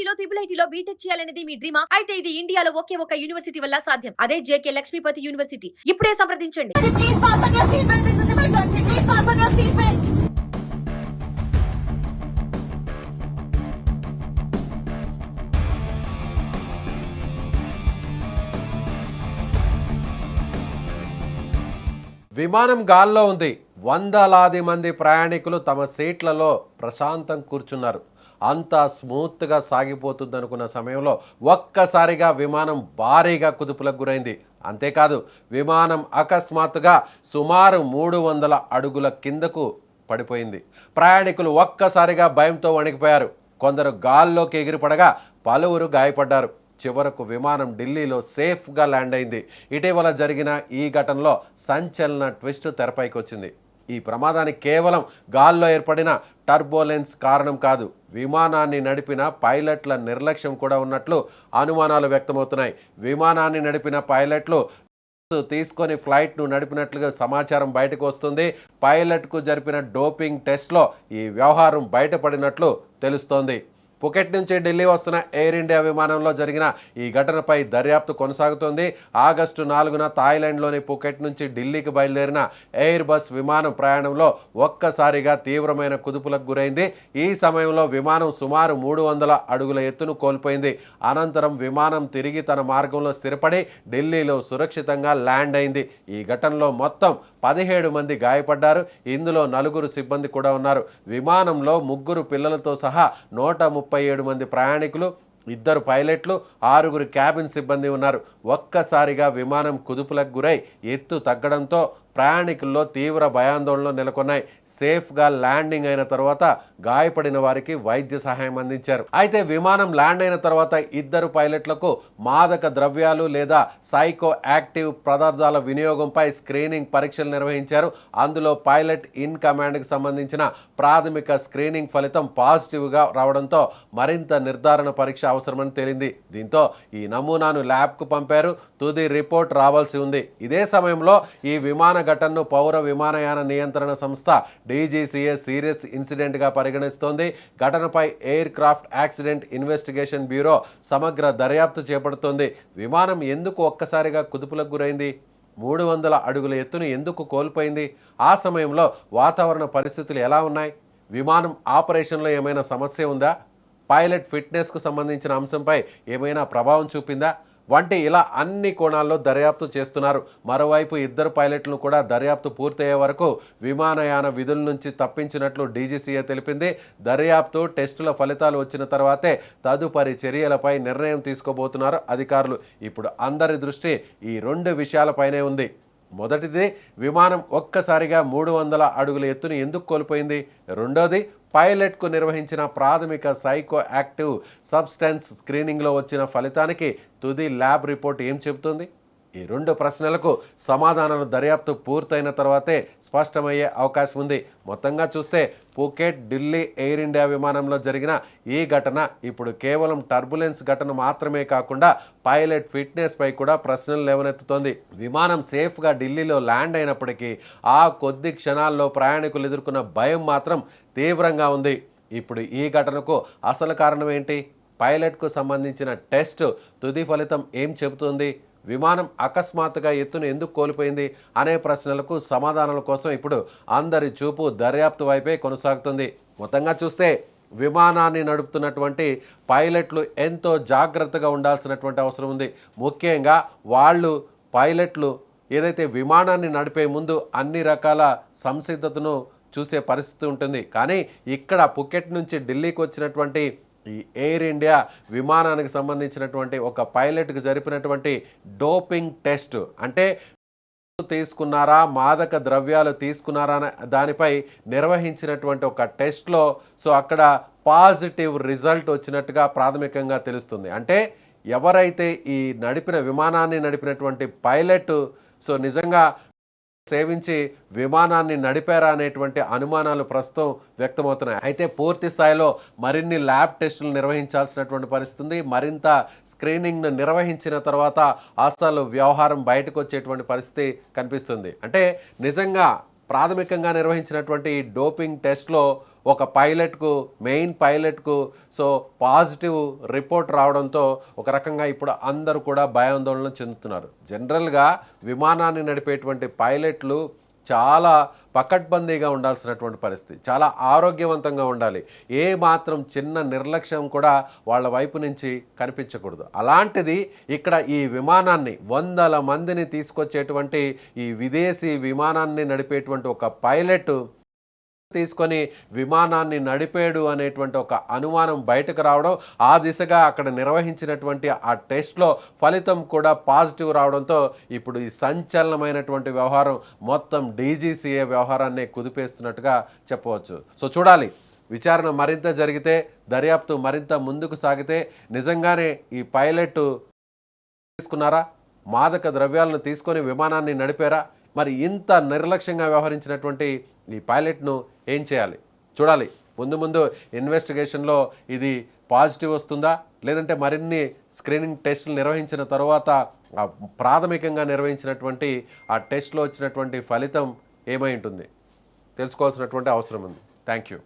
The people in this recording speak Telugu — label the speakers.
Speaker 1: ఐఐటీలో ఐఐటీలో బీటెక్ చేయాలనేది మీ డ్రీమా? అయితే ఇది ఇండియాలో ఒకే ఒక యూనివర్సిటీ వల్ల సాధ్యం. అదే జేకే లక్ష్మీపతి యూనివర్సిటీ. ఇప్పుడే సంప్రదించండి.
Speaker 2: విమానం గాల్లో ఉంది. వందలాది మంది ప్రయాణికులు తమ సీట్లలో ప్రశాంతం కూర్చున్నారు. అంతా స్మూత్గా సాగిపోతుందనుకున్న సమయంలో ఒక్కసారిగా విమానం భారీగా కుదుపులకు గురైంది. అంతేకాదు, విమానం అకస్మాత్తుగా సుమారు 300 అడుగుల కిందకు పడిపోయింది. ప్రయాణికులు ఒక్కసారిగా భయంతో వణికిపోయారు. కొందరు గాల్లోకి ఎగిరిపడగా పలువురు గాయపడ్డారు. చివరకు విమానం ఢిల్లీలో సేఫ్గా ల్యాండ్ అయింది. ఇటీవల జరిగిన ఈ ఘటనలో సంచలన ట్విస్ట్ తెరపైకి వచ్చింది. ఈ ప్రమాదానికి కేవలం గాల్లో ఏర్పడిన టర్బోలెన్స్ కారణం కాదు, విమానాన్ని నడిపిన పైలట్ల నిర్లక్ష్యం కూడా ఉన్నట్లు అనుమానాలు వ్యక్తమవుతున్నాయి. విమానాన్ని నడిపిన పైలట్లు తీసుకొని ఫ్లైట్ను నడిపినట్లుగా సమాచారం బయటకు వస్తుంది. పైలట్కు జరిపిన డోపింగ్ టెస్ట్లో ఈ వ్యవహారం బయటపడినట్లు తెలుస్తోంది. పుకెట్ నుంచి ఢిల్లీ వస్తున్న ఎయిర్ ఇండియా విమానంలో జరిగిన ఈ ఘటనపై దర్యాప్తు కొనసాగుతోంది. ఆగస్టు 4న థాయిలాండ్లోని పుకెట్ నుంచి ఢిల్లీకి బయలుదేరిన ఎయిర్ బస్ విమానం ప్రయాణంలో ఒక్కసారిగా తీవ్రమైన కుదుపులకు గురైంది. ఈ సమయంలో విమానం సుమారు 300 అడుగుల ఎత్తును కోల్పోయింది. అనంతరం విమానం తిరిగి తన మార్గంలో స్థిరపడి ఢిల్లీలో సురక్షితంగా ల్యాండ్ అయింది. ఈ ఘటనలో మొత్తం 17 మంది గాయపడ్డారు. ఇందులో 4 సిబ్బంది కూడా ఉన్నారు. విమానంలో 3 పిల్లలతో సహా 137 మంది ప్రయాణికులు, 2 పైలట్లు, 6 క్యాబిన్ సిబ్బంది ఉన్నారు. ఒక్కసారిగా విమానం కుదుపులకు గురై ఎత్తు తగ్గడంతో ప్రయాణికుల్లో తీవ్ర భయాందోళనలు నెలకొన్నాయి. సేఫ్గా ల్యాండింగ్ అయిన తర్వాత గాయపడిన వారికి వైద్య సహాయం అందించారు. అయితే విమానం ల్యాండ్ అయిన తర్వాత 2 పైలట్లకు మాదక ద్రవ్యాలు లేదా సైకో యాక్టివ్ పదార్థాల వినియోగంపై స్క్రీనింగ్ పరీక్షలు నిర్వహించారు. అందులో పైలట్ ఇన్ కమాండ్కి సంబంధించిన ప్రాథమిక స్క్రీనింగ్ ఫలితం పాజిటివ్గా రావడంతో మరింత నిర్ధారణ పరీక్ష అవసరమని తేలింది. దీంతో ఈ నమూనాను ల్యాబ్కు పంపారు. తుది రిపోర్ట్ రావాల్సి ఉంది. ఇదే సమయంలో ఈ విమాన ఘటనను పౌర విమానయాన నియంత్రణ సంస్థ డీజీసీఏ సీరియస్ ఇన్సిడెంట్గా పరిగణిస్తోంది. ఘటనపై air craft accident investigation bureau సమగ్ర దర్యాప్తు చేపడుతోంది. విమానం ఎందుకు ఒక్కసారిగా కుదుపులకు గురైంది? 300 అడుగుల ఎత్తును ఎందుకు కోల్పోయింది? ఆ సమయంలో వాతావరణ పరిస్థితులు ఎలా ఉన్నాయి? విమానం ఆపరేషన్లో ఏమైనా సమస్య ఉందా? పైలట్ ఫిట్నెస్కు సంబంధించిన అంశంపై ఏమైనా ప్రభావం చూపిందా? వంటి ఇలా అన్ని కోణాల్లో దర్యాప్తు చేస్తున్నారు. మరోవైపు 2 పైలట్లను కూడా దర్యాప్తు పూర్తయ్యే వరకు విమానయాన విధుల నుంచి తప్పించినట్లు డీజీసీఏ తెలిపింది. దర్యాప్తు టెస్టుల ఫలితాలు వచ్చిన తర్వాతే తదుపరి చర్యలపై నిర్ణయం తీసుకోబోతున్నారు అధికారులు. ఇప్పుడు అందరి దృష్టి ఈ 2 విషయాలపైనే ఉంది. మొదటిది, విమానం ఒక్కసారిగా 300 అడుగుల ఎత్తును ఎందుకు కోల్పోయింది? రెండోది, పైలట్కు నిర్వహించిన ప్రాథమిక సైకో యాక్టివ్ సబ్స్టెన్స్ స్క్రీనింగ్లో వచ్చిన ఫలితానికి తుది ల్యాబ్ రిపోర్ట్ ఏం చెబుతుంది? ఈ 2 ప్రశ్నలకు సమాధానాలు దర్యాప్తు పూర్తయిన తర్వాతే స్పష్టమయ్యే అవకాశం ఉంది. మొత్తంగా చూస్తే పుకెట్ ఢిల్లీ ఎయిర్ ఇండియా విమానంలో జరిగిన ఈ ఘటన ఇప్పుడు కేవలం టర్బులెన్స్ ఘటన మాత్రమే కాకుండా పైలట్ ఫిట్నెస్ పై కూడా ప్రశ్నలు లేవనెత్తుతోంది. విమానం సేఫ్గా ఢిల్లీలో ల్యాండ్ అయినప్పటికీ ఆ కొద్ది క్షణాల్లో ప్రయాణికులు ఎదుర్కొన్న భయం మాత్రం తీవ్రంగా ఉంది. ఇప్పుడు ఈ ఘటనకు అసలు కారణం ఏంటి? పైలట్కు సంబంధించిన టెస్ట్ తుది ఫలితం ఏం చెబుతుంది? విమానం అకస్మాత్తుగా ఎత్తును ఎందుకు కోల్పోయింది అనే ప్రశ్నలకు సమాధానాల కోసం ఇప్పుడు అందరి చూపు దర్యాప్తు వైపే కొనసాగుతుంది. మొత్తంగా చూస్తే విమానాన్ని నడుపుతున్నటువంటి పైలట్లు ఎంతో జాగ్రత్తగా ఉండాల్సినటువంటి అవసరం ఉంది. ముఖ్యంగా పైలట్లు ఏదైతే విమానాన్ని నడిపే ముందు అన్ని రకాల సంసిద్ధతను చూసే పరిస్థితి ఉంటుంది. కానీ ఇక్కడ పుకెట్ నుంచి ఢిల్లీకి వచ్చినటువంటి ఈ ఎయిర్ ఇండియా విమానానికి సంబంధించినటువంటి ఒక పైలట్కి జరిపినటువంటి డోపింగ్ టెస్ట్, అంటే తీసుకున్నారా, మాదక ద్రవ్యాలు తీసుకున్నారా దానిపై నిర్వహించినటువంటి ఒక టెస్ట్లో అక్కడ పాజిటివ్ రిజల్ట్ వచ్చినట్టుగా ప్రాథమికంగా తెలుస్తుంది. అంటే ఎవరైతే ఈ విమానాన్ని నడిపినటువంటి పైలట్ నిజంగా సేవించి విమానాన్ని నడిపారా అనేటువంటి అనుమానాలు ప్రస్తుతం వ్యక్తమవుతున్నాయి. అయితే పూర్తి స్థాయిలో మరిన్ని ల్యాబ్ టెస్టులు నిర్వహించాల్సినటువంటి పరిస్థితి ఉంది. మరింత స్క్రీనింగ్ను నిర్వహించిన తర్వాత అసలు వ్యవహారం బయటకు వచ్చేటువంటి పరిస్థితి కనిపిస్తుంది. అంటే నిజంగా ప్రాథమికంగా నిర్వహించినటువంటి ఈ డోపింగ్ టెస్ట్లో ఒక మెయిన్ పైలట్కు సో పాజిటివ్ రిపోర్ట్ రావడంతో ఒక రకంగా ఇప్పుడు అందరూ కూడా భయాందోళన చెందుతున్నారు. జనరల్గా విమానాన్ని నడిపేటువంటి పైలట్లు చాలా పకడ్బందీగా ఉండాల్సినటువంటి పరిస్థితి, చాలా ఆరోగ్యవంతంగా ఉండాలి. ఏ మాత్రం చిన్న నిర్లక్ష్యం కూడా వాళ్ళ వైపు నుంచి కనిపించకూడదు. అలాంటిది ఇక్కడ ఈ విమానాన్ని 100 మందిని తీసుకొచ్చేటువంటి ఈ విదేశీ విమానాన్ని నడిపేటువంటి ఒక పైలట్ తీసుకొని విమానాన్ని నడిపాడు అనేటువంటి ఒక అనుమానం బయటకు రావడం, ఆ దిశగా అక్కడ నిర్వహించినటువంటి ఆ టెస్ట్లో ఫలితం కూడా పాజిటివ్ రావడంతో ఇప్పుడు ఈ సంచలనమైనటువంటి వ్యవహారం మొత్తం డీజీసీఏ వ్యవహారాన్ని కుదిపేస్తున్నట్టుగా చెప్పవచ్చు. సో చూడాలి, విచారణ మరింత జరిగితే, దర్యాప్తు మరింత ముందుకు సాగితే నిజంగానే ఈ పైలట్ తీసుకున్నారా, మాదక ద్రవ్యాలను తీసుకొని విమానాన్ని నడిపారా, మరి ఇంత నిర్లక్ష్యంగా వ్యవహరించినటువంటి ఈ పైలట్ను ఏం చేయాలి చూడాలి. ముందు ఇన్వెస్టిగేషన్లో ఇది పాజిటివ్ వస్తుందా, లేదంటే మరిన్ని స్క్రీనింగ్ టెస్టులు నిర్వహించిన తర్వాత ప్రాథమికంగా నిర్వహించినటువంటి ఆ టెస్ట్లో వచ్చినటువంటి ఫలితం ఏమై ఉంటుంది తెలుసుకోవాల్సినటువంటి అవసరం ఉంది. Thank you.